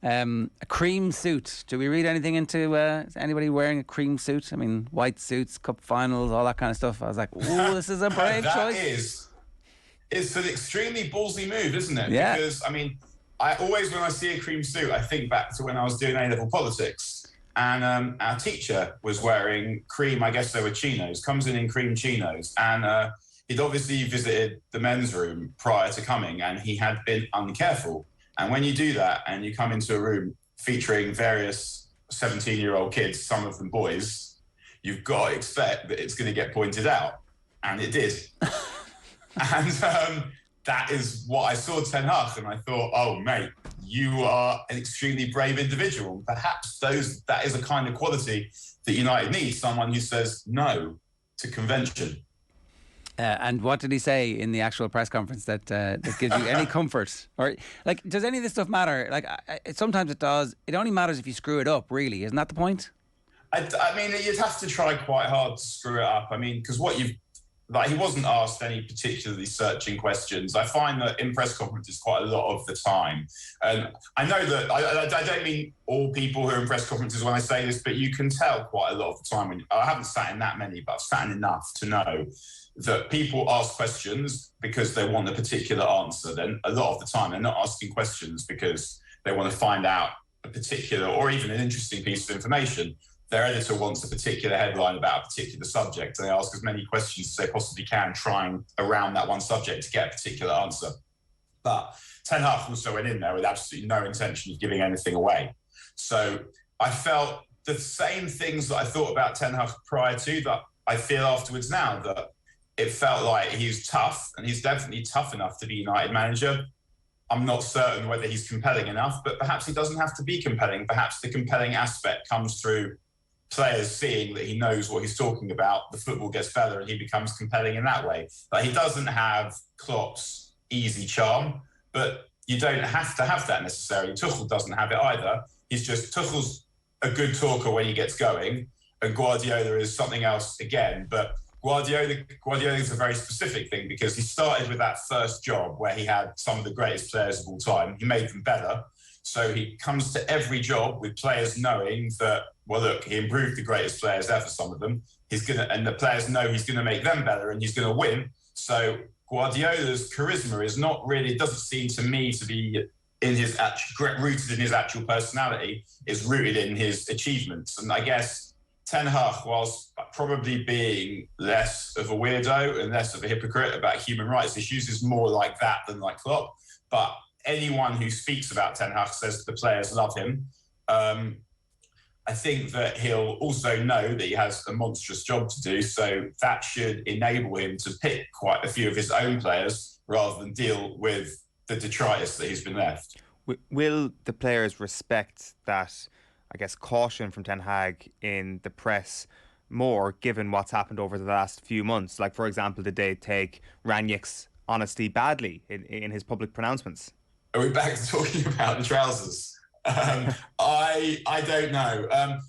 A cream suit. Do we read anything into is anybody wearing a cream suit? I mean, white suits, cup finals, all that kind of stuff. I was like, oh, this is a brave choice. It's an extremely ballsy move, isn't it? Yeah. Because, I mean, I always, when I see a cream suit, I think back to when I was doing A-level politics. And our teacher was wearing cream, I guess they were chinos, comes in cream chinos. And he'd obviously visited the men's room prior to coming, and he had been uncareful. And when you do that and you come into a room featuring various 17-year-old kids, some of them boys, you've got to expect that it's going to get pointed out. And it did. And that is what I saw Ten Hag, and I thought, oh, mate, you are an extremely brave individual. Perhaps that is a kind of quality that United needs, someone who says no to convention. And what did he say in the actual press conference that gives you any comfort? Or, like, does any of this stuff matter? Like, sometimes it does. It only matters if you screw it up, really. Isn't that the point? I mean, you'd have to try quite hard to screw it up. I mean, because he wasn't asked any particularly searching questions. I find that in press conferences quite a lot of the time. I know that I don't mean all people who are in press conferences when I say this, but you can tell quite a lot of the time. I haven't sat in that many, but I've sat in enough to know that people ask questions because they want a particular answer. Then a lot of the time they're not asking questions because they want to find out a particular or even an interesting piece of information. Their editor wants a particular headline about a particular subject, and they ask as many questions as they possibly can, trying around that one subject to get a particular answer. But Ten Hag also went in there with absolutely no intention of giving anything away. So I felt the same things that I thought about Ten Hag prior to that I feel afterwards now, that it felt like he's tough, and he's definitely tough enough to be United manager. I'm not certain whether he's compelling enough, but perhaps he doesn't have to be compelling. Perhaps the compelling aspect comes through players seeing that he knows what he's talking about, the football gets better, and he becomes compelling in that way. But he doesn't have Klopp's easy charm, but you don't have to have that necessarily. Tuchel doesn't have it either. Tuchel's a good talker when he gets going, and Guardiola is something else again. But Guardiola is a very specific thing, because he started with that first job where he had some of the greatest players of all time. He made them better. So he comes to every job with players knowing that, well, look, he improved the greatest players ever, some of them. And the players know he's going to make them better and he's going to win. So Guardiola's charisma is not really, doesn't seem to me to be rooted in his actual personality. It's rooted in his achievements. And I guess Ten Hag, whilst probably being less of a weirdo and less of a hypocrite about human rights issues, is more like that than like Klopp. But anyone who speaks about Ten Hag says the players love him. I think that he'll also know that he has a monstrous job to do, so that should enable him to pick quite a few of his own players rather than deal with the detritus that he's been left. Will the players respect that, I guess, caution from Ten Hag in the press more, given what's happened over the last few months? Like, for example, did they take Rangnick's honesty badly in his public pronouncements? Are we back to talking about the trousers? I don't know.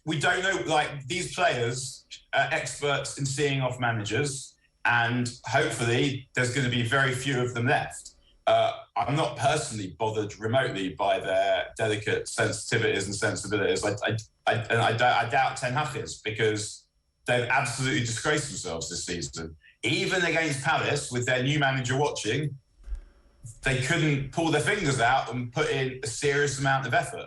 We don't know. Like, these players are experts in seeing off managers, and hopefully there's going to be very few of them left. I'm not personally bothered remotely by their delicate sensitivities and sensibilities. I doubt Ten Hag is, because they've absolutely disgraced themselves this season. Even against Palace, with their new manager watching, they couldn't pull their fingers out and put in a serious amount of effort.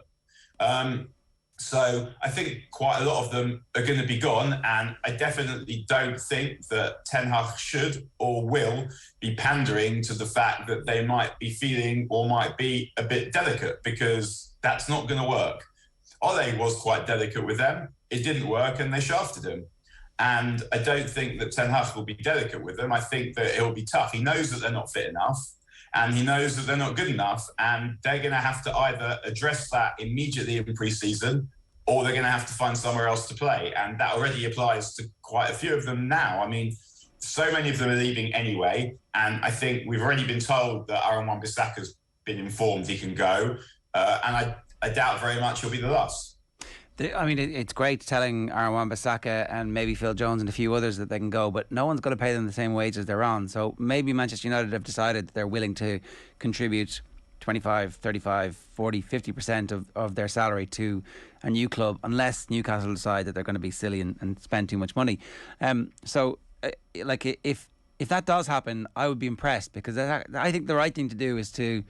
So I think quite a lot of them are going to be gone, and I definitely don't think that Ten Hag should or will be pandering to the fact that they might be feeling or might be a bit delicate, because that's not going to work. Ole was quite delicate with them. It didn't work, and they shafted him. And I don't think that Ten Hag will be delicate with them. I think that he'll be tough. He knows that they're not fit enough, and he knows that they're not good enough, and they're going to have to either address that immediately in pre-season, or they're going to have to find somewhere else to play. And that already applies to quite a few of them now. I mean, so many of them are leaving anyway, and I think we've already been told that Aaron Wan-Bissaka's been informed he can go, and I doubt very much he'll be the last. I mean, it's great telling Aaron Wan-Bissaka and maybe Phil Jones and a few others that they can go, but no one's going to pay them the same wages they're on. So maybe Manchester United have decided they're willing to contribute 25, 35, 40, 50% of their salary to a new club, unless Newcastle decide that they're going to be silly and spend too much money. If that does happen, I would be impressed, because I think the right thing to do is to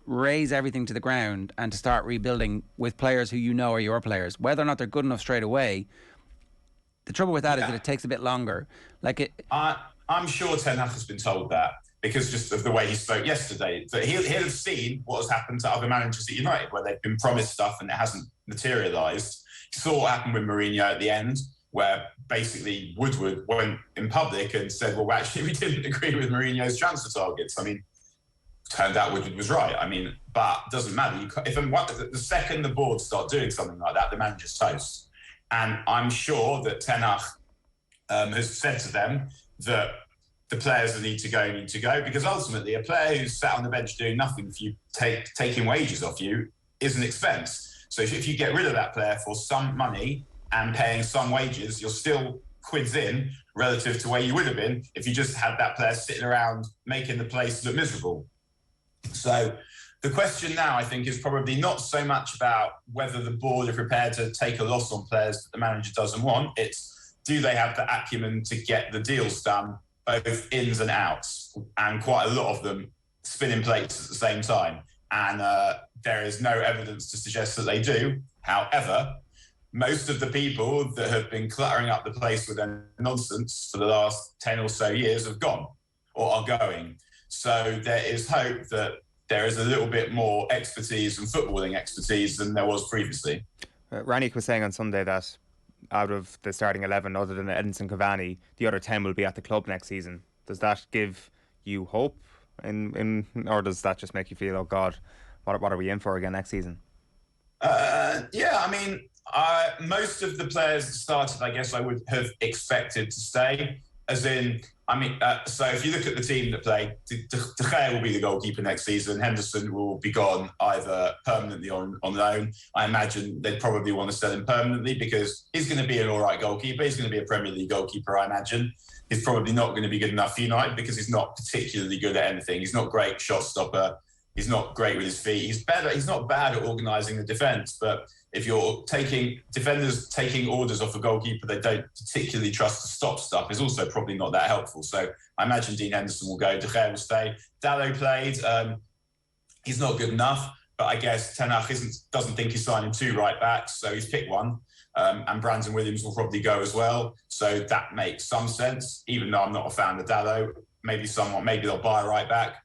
raise everything to the ground and to start rebuilding with players who you know are your players. Whether or not they're good enough straight away, the trouble with that is that it takes a bit longer. I'm sure Ten Hag has been told that, because just of the way he spoke yesterday, that he'll have seen what has happened to other managers at United, where they've been promised stuff and it hasn't materialised. He saw what happened with Mourinho at the end, where basically Woodward went in public and said, well, actually, we didn't agree with Mourinho's transfer targets. I mean, turned out Woodward was right. I mean, but it doesn't matter. The second the board start doing something like that, the manager's toast. And I'm sure that Ten Hag has said to them that the players that need to go, because ultimately a player who's sat on the bench doing nothing for you, taking wages off you, is an expense. So if you get rid of that player for some money and paying some wages, you're still quids in relative to where you would have been if you just had that player sitting around making the place look miserable. So the question now, I think, is probably not so much about whether the board are prepared to take a loss on players that the manager doesn't want. It's, do they have the acumen to get the deals done, both ins and outs, and quite a lot of them spinning plates at the same time. And there is no evidence to suggest that they do. However, most of the people that have been cluttering up the place with their nonsense for the last 10 or so years have gone or are going. So there is hope that there is a little bit more expertise and footballing expertise than there was previously. Ranić was saying on Sunday that out of the starting 11, other than Edinson Cavani, the other 10 will be at the club next season. Does that give you hope, or does that just make you feel, oh God, what are we in for again next season? Yeah, I mean, most of the players that started, I guess I would have expected to stay. As in, I mean, so if you look at the team that play, De Gea will be the goalkeeper next season. Henderson will be gone either permanently or on loan. I imagine they'd probably want to sell him permanently because he's going to be an all right goalkeeper. He's going to be a Premier League goalkeeper, I imagine. He's probably not going to be good enough for United because he's not particularly good at anything. He's not great shot stopper. He's not great with his feet. He's better. He's not bad at organising the defence, but if you're defenders taking orders off a goalkeeper they don't particularly trust to stop stuff, is also probably not that helpful. So I imagine Dean Henderson will go, De Gea will stay. Dalot played. He's not good enough, but I guess Ten Hag doesn't think he's signing 2 right backs, so he's picked one. And Brandon Williams will probably go as well. So that makes some sense, even though I'm not a fan of Dalot. Maybe they'll buy a right back.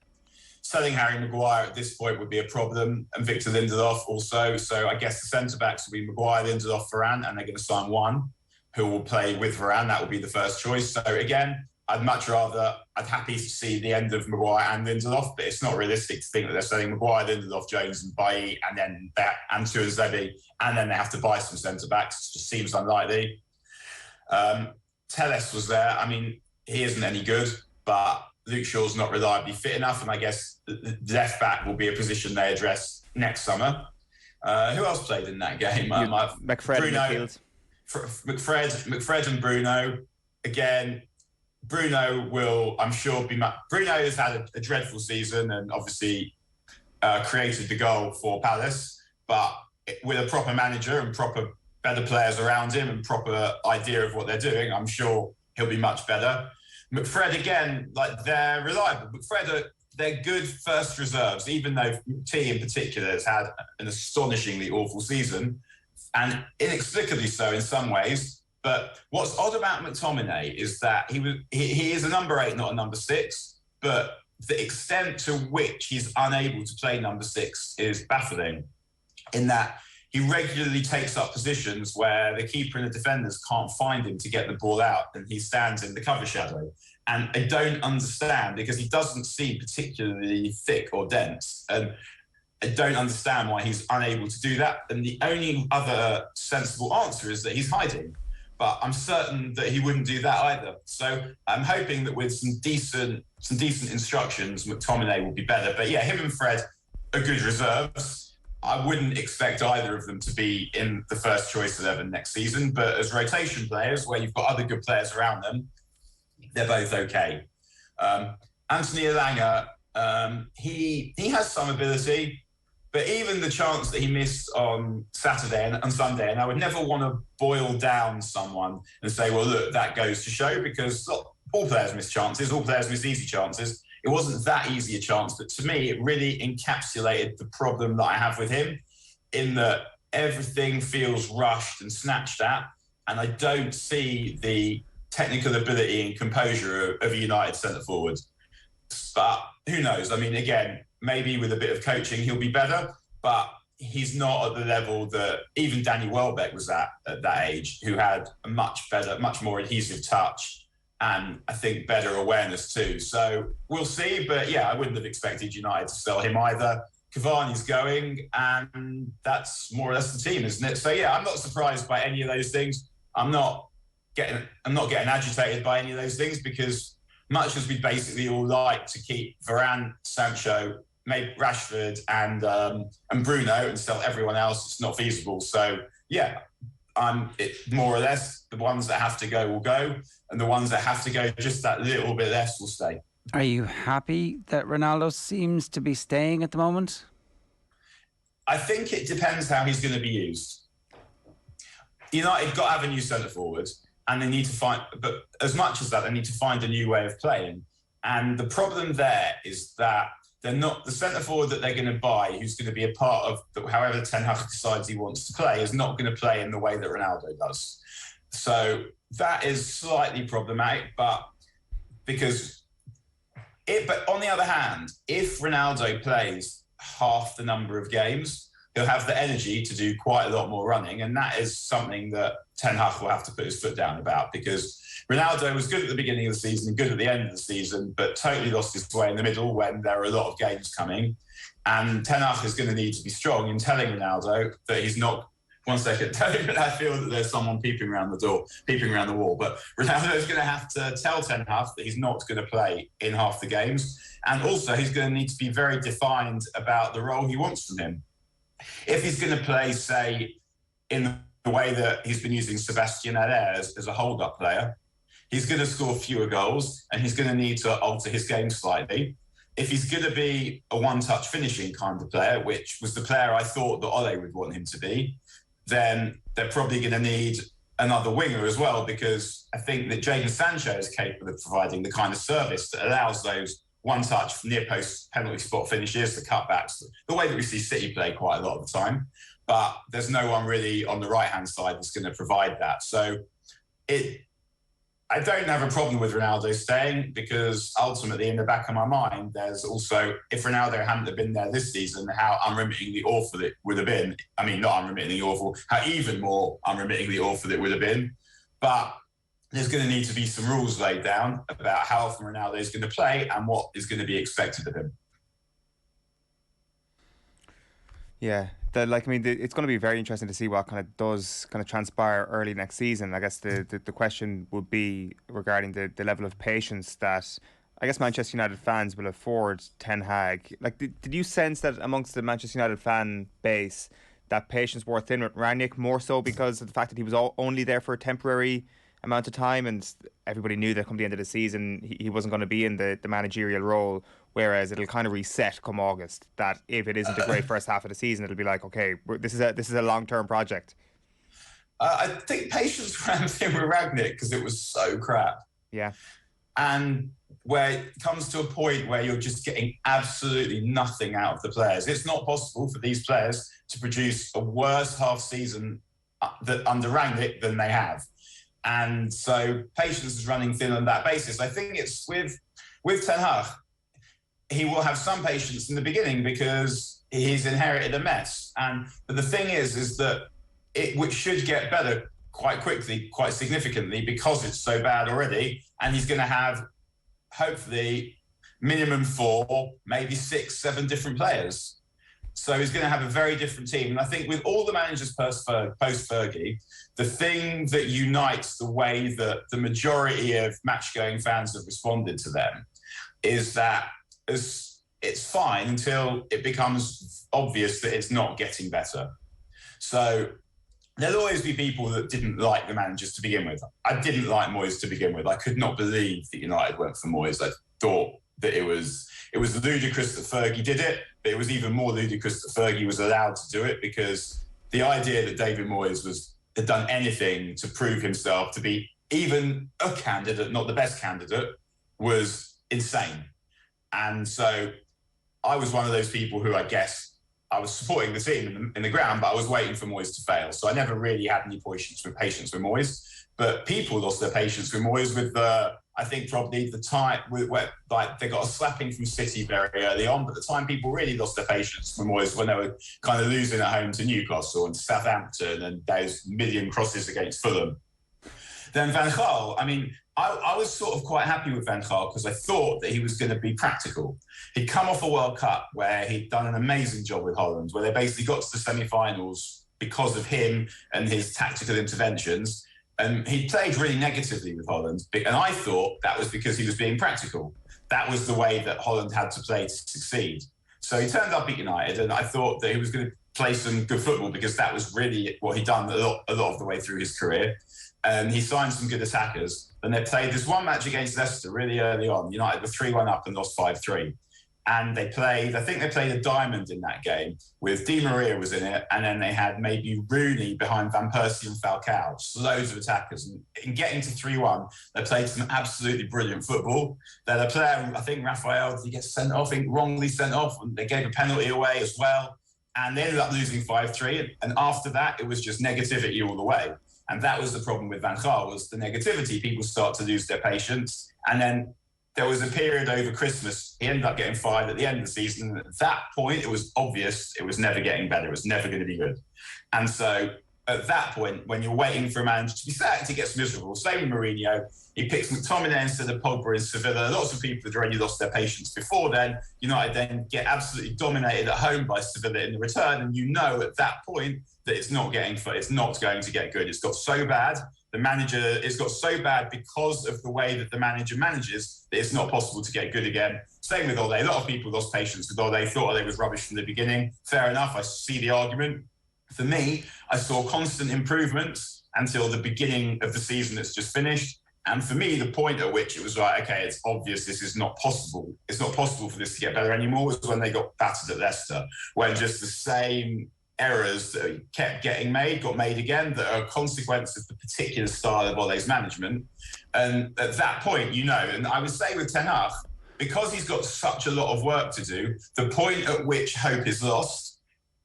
Selling Harry Maguire at this point would be a problem, and Victor Lindelof also. So I guess the centre-backs will be Maguire, Lindelof, Varane, and they're going to sign one who will play with Varane. That will be the first choice. So again, I'd happy to see the end of Maguire and Lindelof, but it's not realistic to think that they're selling Maguire, Lindelof, Jones and Bailly, and then and Tuanzebe, and then they have to buy some centre-backs. It just seems unlikely. Telles was there. I mean, he isn't any good, but Luke Shaw's not reliably fit enough, and I guess the left back will be a position they address next summer. Who else played in that game? McFred, Bruno, McFred and Bruno. Again, Bruno will, I'm sure, Bruno has had a dreadful season and obviously created the goal for Palace, but with a proper manager and better players around him and proper idea of what they're doing, I'm sure he'll be much better. McFred, again, they're reliable. They're good first reserves, even though T in particular has had an astonishingly awful season, and inexplicably so in some ways. But what's odd about McTominay is that he is a number 8, not a number 6, but the extent to which he's unable to play number 6 is baffling, in that he regularly takes up positions where the keeper and the defenders can't find him to get the ball out, and he stands in the cover shadow. And I don't understand, because he doesn't seem particularly thick or dense, and I don't understand why he's unable to do that. And the only other sensible answer is that he's hiding, but I'm certain that he wouldn't do that either. So I'm hoping that with some decent instructions, McTominay will be better. But yeah, him and Fred are good reserves. I wouldn't expect either of them to be in the first choice 11 next season, but as rotation players, where you've got other good players around them, they're both okay. Anthony Elanga, He has some ability, but even the chance that he missed on Saturday and Sunday, and I would never want to boil down someone and say, well, look, that goes to show, because all players miss chances, all players miss easy chances. It wasn't that easy a chance, but to me, it really encapsulated the problem that I have with him, in that everything feels rushed and snatched at, and I don't see the technical ability and composure of a United centre-forward. But who knows? I mean, again, maybe with a bit of coaching, he'll be better, but he's not at the level that even Danny Welbeck was at that age, who had a much better, much more adhesive touch, and I think better awareness too. So we'll see. But yeah, I wouldn't have expected United to sell him either. Cavani's going, and that's more or less the team, isn't it? So yeah, I'm not surprised by any of those things. I'm not getting agitated by any of those things, because much as we'd basically all like to keep Varane, Sancho, maybe Rashford and Bruno and sell everyone else, it's not feasible. So yeah, more or less the ones that have to go will go, and the ones that have to go just that little bit less will stay. Are you happy that Ronaldo seems to be staying at the moment? I think it depends how he's going to be used. United got to have a new centre forward, and they need to find, but as much as that, they need to find a new way of playing. And the problem there is that they're not, the centre forward that they're going to buy, who's going to be a part of however Ten Hag decides he wants to play, is not going to play in the way that Ronaldo does. So that is slightly problematic, but on the other hand, if Ronaldo plays half the number of games, he'll have the energy to do quite a lot more running, and that is something that Ten Hag will have to put his foot down about, because Ronaldo was good at the beginning of the season and good at the end of the season, but totally lost his way in the middle when there are a lot of games coming. And Ten Hag is going to need to be strong in telling Ronaldo that he's not. One second, I feel that there's someone peeping around the wall. But Ronaldo is going to have to tell Ten Hag that he's not going to play in half the games, and also he's going to need to be very defined about the role he wants from him. If he's going to play, say, in the way that he's been using Sebastian Haller as a hold-up player, he's going to score fewer goals, and he's going to need to alter his game slightly. If he's going to be a one-touch finishing kind of player, which was the player I thought that Ole would want him to be, then they're probably going to need another winger as well, because I think that Jadon Sancho is capable of providing the kind of service that allows those one-touch near-post penalty spot finishes, the cutbacks, the way that we see City play quite a lot of the time. But there's no one really on the right-hand side that's going to provide that. So I don't have a problem with Ronaldo staying, because ultimately in the back of my mind, there's also, if Ronaldo hadn't have been there this season, how unremittingly awful it would have been. I mean, not unremittingly awful, how even more unremittingly awful it would have been. But there's going to need to be some rules laid down about how often Ronaldo is going to play and what is going to be expected of him. Yeah, it's going to be very interesting to see what does transpire early next season. I guess the question would be regarding the level of patience that I guess Manchester United fans will afford Ten Hag. Did you sense that amongst the Manchester United fan base that patience wore thin with Rangnick, more so because of the fact that he was only there for a temporary amount of time, and everybody knew that come the end of the season he wasn't going to be in the managerial role, whereas it'll kind of reset come August, that if it isn't a great first half of the season, it'll be like, okay, this is a long-term project. I think patience ran thin with Rangnick because it was so crap. Yeah. And where it comes to a point where you're just getting absolutely nothing out of the players. It's not possible for these players to produce a worse half season under Rangnick than they have. And so patience is running thin on that basis. I think it's with Ten Hag, he will have some patience in the beginning because he's inherited a mess. But the thing is that it should get better quite quickly, quite significantly, because it's so bad already. And he's going to have, hopefully, minimum 4, maybe 6, 7 different players. So he's going to have a very different team. And I think with all the managers post-Fergie, the thing that unites the way that the majority of match-going fans have responded to them is that it's fine until it becomes obvious that it's not getting better. So there'll always be people that didn't like the managers to begin with. I didn't like Moyes to begin with. I could not believe that United went for Moyes. I thought that it was ludicrous that Fergie did it, but it was even more ludicrous that Fergie was allowed to do it, because the idea that David Moyes had done anything to prove himself to be even a candidate, not the best candidate, was insane. And so I was one of those people who, I guess, I was supporting the team in the ground, but I was waiting for Moyes to fail. So I never really had any patience with Moyes. But people lost their patience with Moyes with I think probably the time where like they got a slapping from City very early on, but the time people really lost their patience with Moyes when they were kind of losing at home to Newcastle and Southampton and those million crosses against Fulham. Then Van Gaal, I mean, I was sort of quite happy with Van Gaal because I thought that he was going to be practical. He'd come off a World Cup where he'd done an amazing job with Holland, where they basically got to the semi-finals because of him and his tactical interventions. And he played really negatively with Holland. And I thought that was because he was being practical. That was the way that Holland had to play to succeed. So he turned up at United, and I thought that he was going to play some good football because that was really what he'd done a lot of the way through his career. And he signed some good attackers. And they played this one match against Leicester really early on. United were 3-1 up and lost 5-3. And I think they played a diamond in that game with Di Maria was in it. And then they had maybe Rooney behind Van Persie and Falcao, just loads of attackers. And in getting to 3-1, they played some absolutely brilliant football. Then a player, I think Raphael, did he get sent off? I think wrongly sent off. And they gave a penalty away as well. And they ended up losing 5-3. And after that, it was just negativity all the way. And that was the problem with Van Gaal, was the negativity. People start to lose their patience. And then there was a period over Christmas. He ended up getting fired at the end of the season. And at that point, it was obvious it was never getting better. It was never going to be good. And so at that point, when you're waiting for a manager to be sacked, it gets miserable. Same with Mourinho. He picks McTominay instead of Pogba in Sevilla. Lots of people had already lost their patience before then. United then get absolutely dominated at home by Sevilla in the return. And you know at that point that it's not going to get good. It's got so bad. It's got so bad because of the way that the manager manages that it's not possible to get good again. Same with Ole. A lot of people lost patience with Ole, thought Ole was rubbish from the beginning. Fair enough, I see the argument. For me, I saw constant improvements until the beginning of the season that's just finished. And for me, the point at which it was like, okay, it's obvious this is not possible. It's not possible for this to get better anymore, was when they got battered at Leicester, when just the same errors that kept getting made got made again, that are a consequence of the particular style of Ole's management. And at that point, you know, and I would say with Ten Hag, because he's got such a lot of work to do, the point at which hope is lost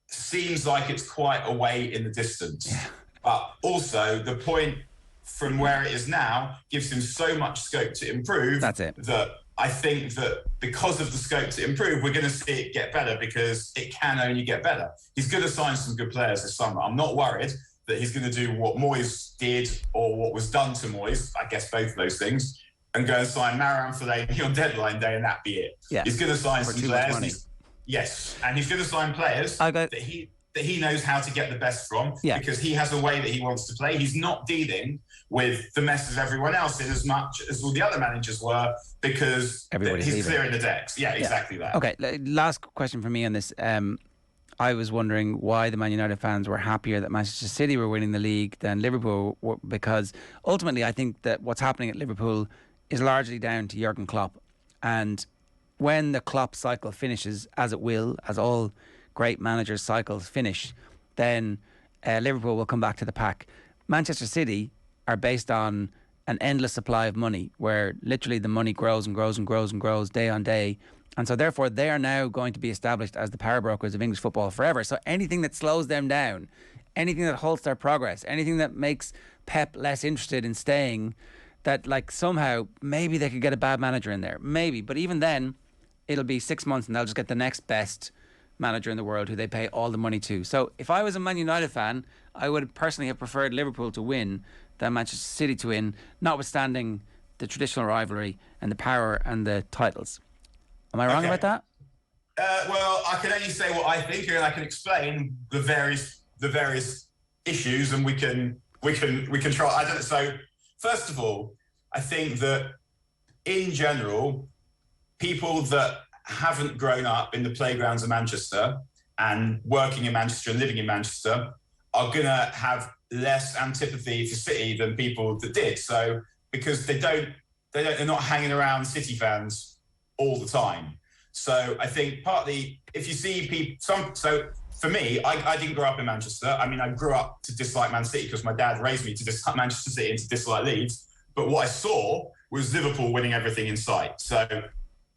seems like it's quite a way in the distance. Yeah. But also the point from where it is now gives him so much scope to improve. That's it. That I think that because of the scope to improve, we're going to see it get better, because it can only get better. He's going to sign some good players this summer. I'm not worried that he's going to do what Moyes did or what was done to Moyes, I guess both of those things, and go and sign Marouane Fellaini on deadline day and that be it. Yeah. He's going to sign some players. Yes, and he's going to sign players that he knows how to get the best from, because he has a way that he wants to play. He's not dealing with the mess of everyone else in as much as all the other managers were, because he's clearing the decks. Yeah, exactly that. Okay, last question for me on this. I was wondering why the Man United fans were happier that Manchester City were winning the league than Liverpool, because ultimately I think that what's happening at Liverpool is largely down to Jurgen Klopp. And when the Klopp cycle finishes, as it will, as all great managers' cycles finish, then Liverpool will come back to the pack. Manchester City are based on an endless supply of money, where literally the money grows and grows and grows and grows day on day. And so therefore they are now going to be established as the power brokers of English football forever. So anything that slows them down, anything that halts their progress, anything that makes Pep less interested in staying, that like somehow maybe they could get a bad manager in there. Maybe. But even then, it'll be 6 months and they'll just get the next best manager in the world who they pay all the money to. So if I was a Man United fan, I would personally have preferred Liverpool to win than Manchester City to win, notwithstanding the traditional rivalry and the power and the titles. Am I wrong about that? Well, I can only say what I think, and I can explain the various issues, and we can try. I don't know. So first of all, I think that in general, people that haven't grown up in the playgrounds of Manchester and working in Manchester and living in Manchester are going to have less antipathy for City than people that did. So because they're not hanging around City fans all the time. So I think partly, if you see people, so for me, I didn't grow up in Manchester. I mean, I grew up to dislike Man City because my dad raised me to dislike Manchester City and to dislike Leeds. But what I saw was Liverpool winning everything in sight. So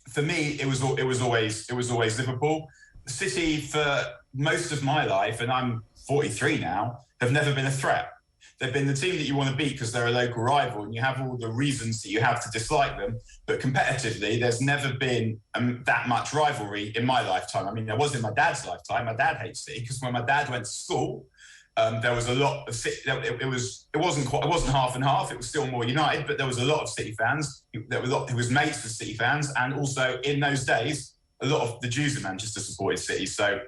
for me, it was always Liverpool. City, for most of my life, and I'm 43 now, have never been a threat. They've been the team that you want to beat because they're a local rival and you have all the reasons that you have to dislike them. But competitively, there's never been that much rivalry in my lifetime. I mean, there was in my dad's lifetime. My dad hates City because when my dad went to school, there was a lot of City. It wasn't half and half. It was still more United, but there was a lot of City fans. There were who was mates with City fans, and also in those days, a lot of the Jews in Manchester supported City. So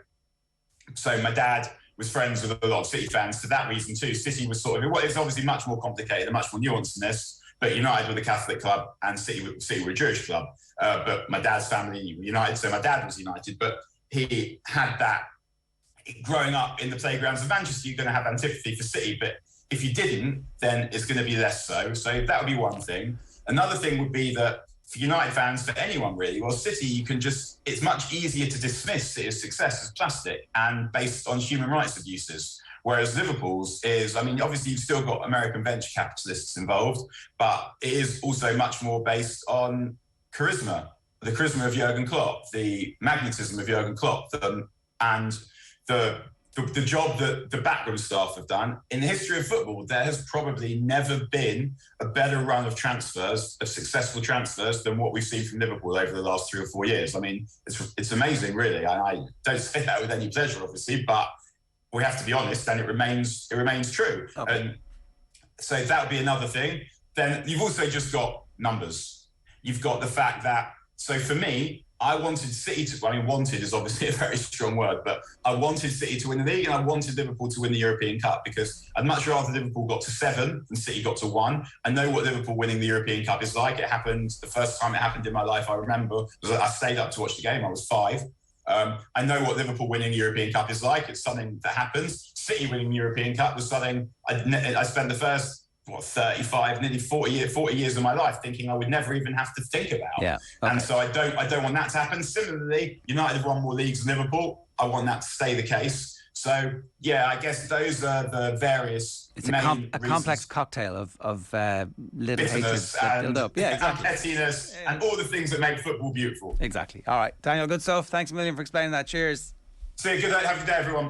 my dad was friends with a lot of City fans for that reason too. City was it's obviously much more complicated and much more nuanced than this, but United were the Catholic club and City were a Jewish club. But my dad's family were United, so my dad was United, but he had that. Growing up in the playgrounds of Manchester, you're going to have antipathy for City, but if you didn't, then it's going to be less so. So that would be one thing. Another thing would be that for United fans, for anyone really, well, City, it's much easier to dismiss City's success as plastic and based on human rights abuses. Whereas Liverpool's is, I mean, obviously you've still got American venture capitalists involved, but it is also much more based on charisma, the charisma of Jurgen Klopp, the magnetism of Jurgen Klopp, and the job that the backroom staff have done. In the history of football, there has probably never been a better run of successful transfers than what we've seen from Liverpool over the last 3 or 4 years. I mean, it's amazing, really. I don't say that with any pleasure, obviously, but we have to be honest, and it remains true. Okay. And so that would be another thing. Then you've also just got numbers. You've got the fact that, so for me, I wanted City to, I mean, wanted is obviously a very strong word, but I wanted City to win the league and I wanted Liverpool to win the European Cup because I'd much rather Liverpool got to 7 than City got to 1. I know what Liverpool winning the European Cup is like. It happened, the first time it happened in my life, I remember, because I stayed up to watch the game. I was 5. I know what Liverpool winning the European Cup is like. It's something that happens. City winning the European Cup was something I spent the first 35, nearly 40 years of my life thinking I would never even have to think about. Yeah. Okay. And so I don't want that to happen. Similarly, United have won more leagues than Liverpool. I want that to stay the case. So yeah, I guess those are the various. It's a complex cocktail of little hatreds that build up. Yeah, exactly. And pettiness and all the things that make football beautiful. Exactly. All right, Daniel, good stuff. Thanks a million for explaining that. Cheers. See you. Have a good day, everyone.